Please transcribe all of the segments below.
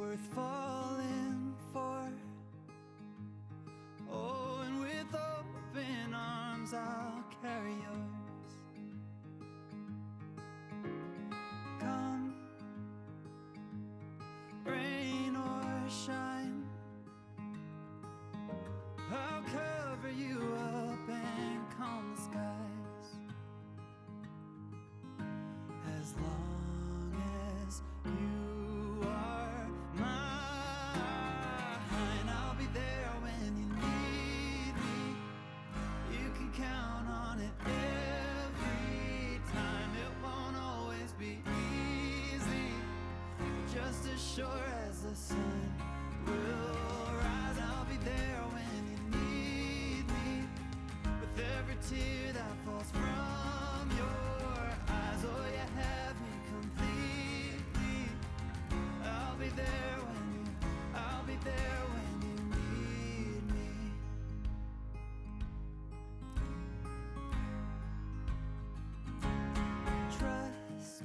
worth falling for. Oh, and with open arms I'll carry yours. Come, rain or shine, I'll cover you up and calm the skies. As long as you are mine, I'll be there when you need me. You can count on it every time. It won't always be easy, just as sure as the sun will rise. I'll be there when you need me, with every tear that falls from your eyes. Oh, you have me completely. I'll be there when you, I'll be there when you need me. Trust,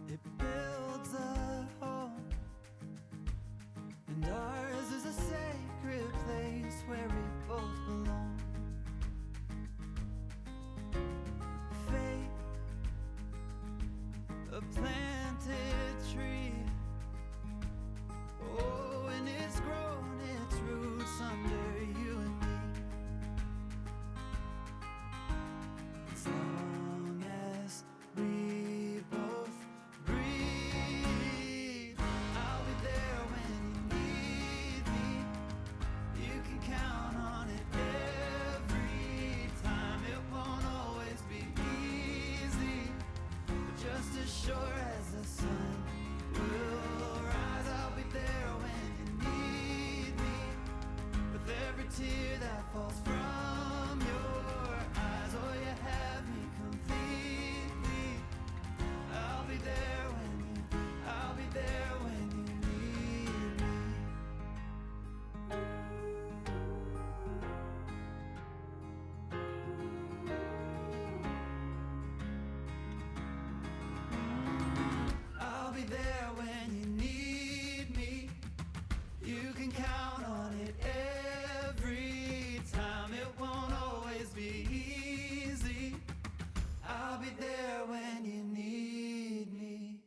it builds a home, and ours is a sacred place where we both belong. Faith, a planted tree. Oh, and it's grown its roots under you and me. As long as we both breathe, I'll be there when you need me. You can count on it every time. It won't always be easy, but just as sure as the sun will rise. I'll be there when you need me, with every tear that falls from your eyes. Oh, you have me completely. I'll be there when you, I'll be there when you need me. I'll be there when you need me. You can count on it every time. It won't always be easy. I'll be there when you need me.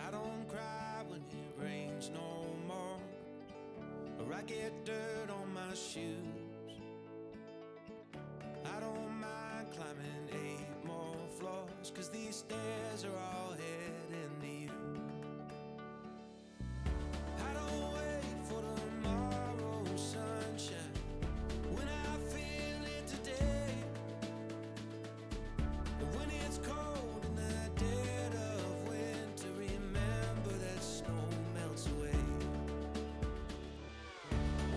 I don't cry when it rains no more, or I get dirt on my shoes. I don't mind climbing 8 more floors, 'cause these stairs are all heading to you. I don't wait for tomorrow's sunshine when I feel it today. But when it's cold in the dead of winter, remember that snow melts away.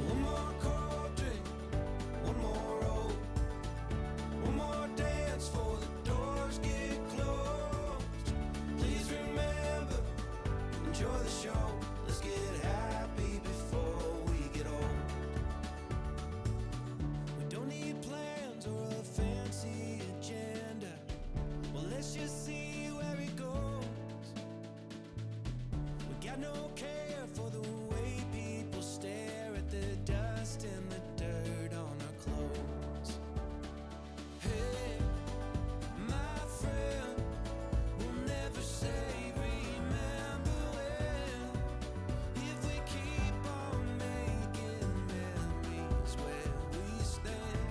One more cold drink, one more roll, one more dance before the doors get closed. Please remember, enjoy the show. Let's get happy before we get old. We don't need plans or a fancy agenda. Well, let's just see where it goes. We got no care for the way people stare at the dust and the dirt on our clothes. Hey, my friend, we'll never say remember when, if we keep on making memories where we stand,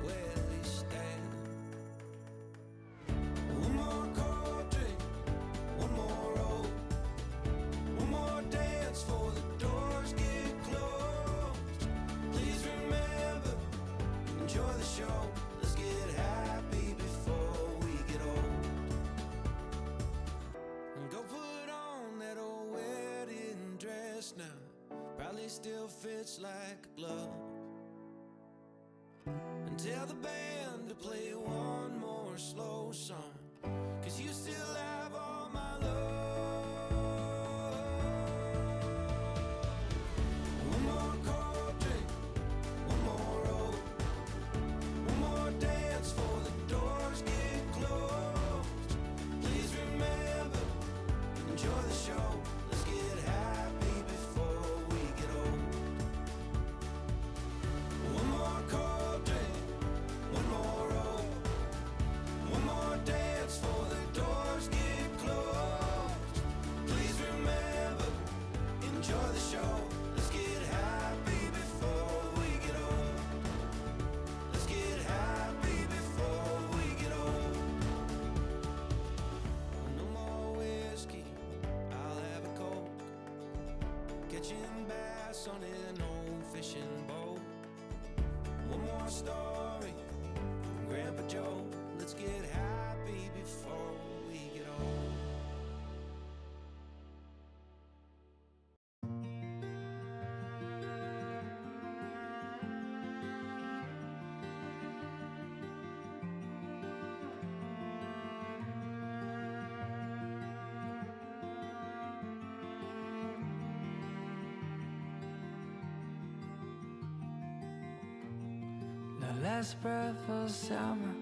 where we stand. One more cold drink, one more roll, one more dance before the doors get closed. Please remember, enjoy the show. Let's get happy before we get old. And go put on that old wedding dress now. Probably still fits like a glove. And tell the band to play one more slow song, 'cause you still have all my love. One more cold drink, one more roll, one more dance before the doors get closed. Please remember, enjoy the show. catching bass on an old fishing boat. One more story from Grandpa Joe. Let's get happy before we get old. The last breath of summer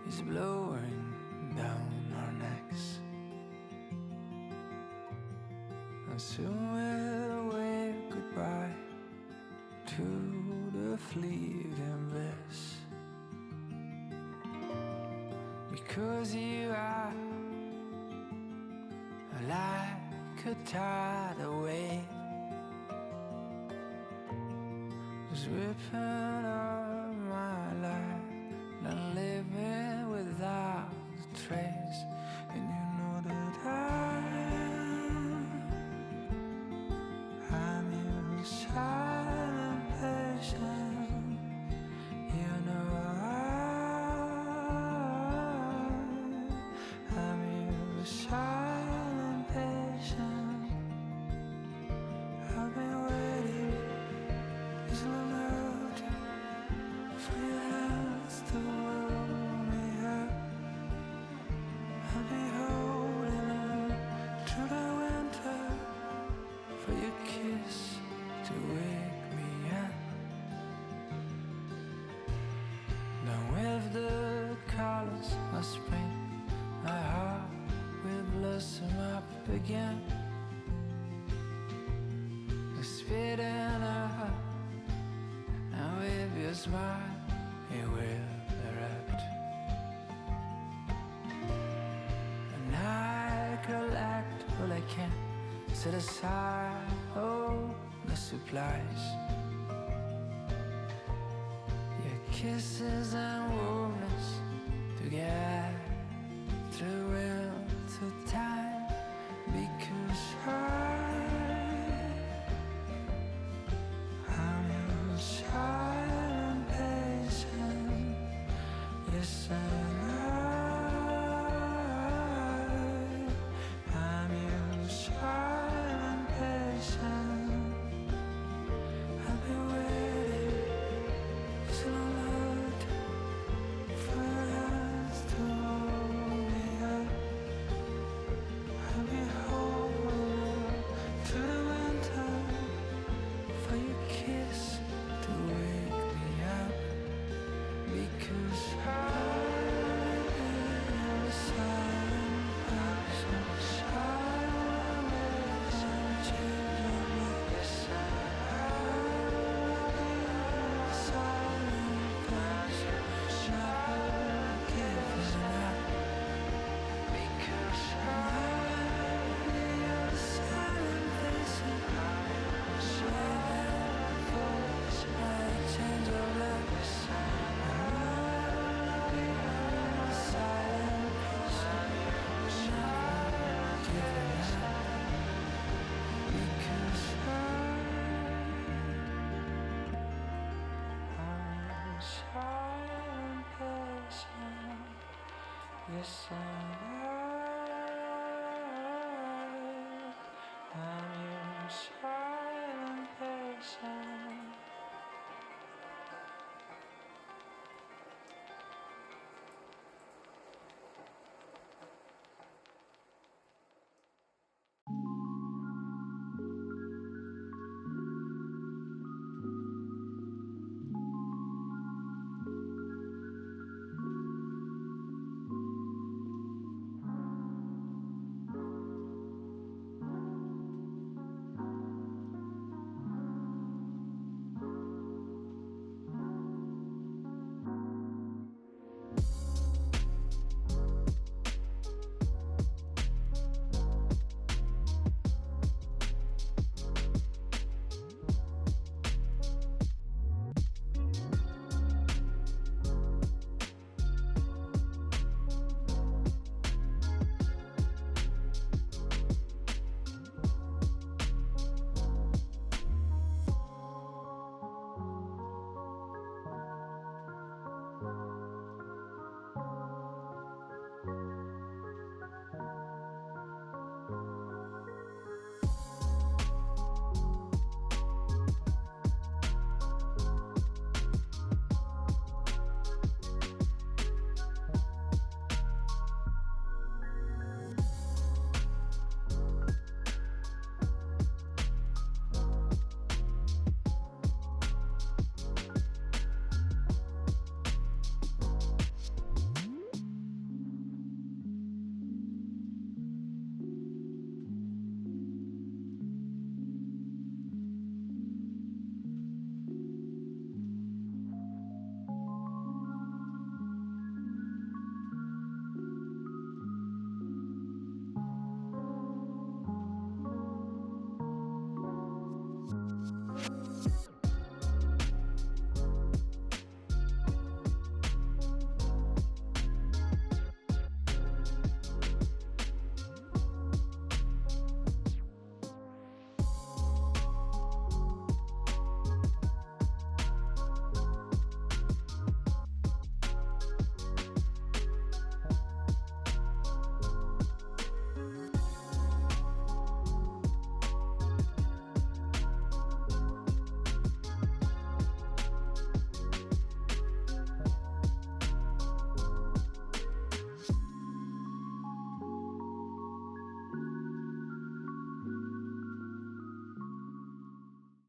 is blowing down our necks, and soon we'll wave goodbye to the fleeting bliss. Because you are like a tidal wave, was ripping up my life, not living without a trace. And you know that I'm your silent patient. You know I'm your silent patient. I've been waiting this long out for your hands to hold me up. I'll be holding on through the winter for your kiss to wake me up. Now with the colors of spring, my heart will blossom up again. Speeding up, and with your smile, it will erupt. And I collect all I can, set aside all the supplies. Your kisses and warmness to get through winter time, because I'm your silent patient. Yes, I'm your silent patient. I've been waiting so long for your hands to hold me up. I'll be holding on through the winter for your kiss to wake me up, because I'm your silent patient. Silent patient, change your mind. Silent patient, never giving up, because I'm your silent patient. Silent voice, my change of life. I'm your silent patient, never giving up, because I'm your silent patient. Yes, I'm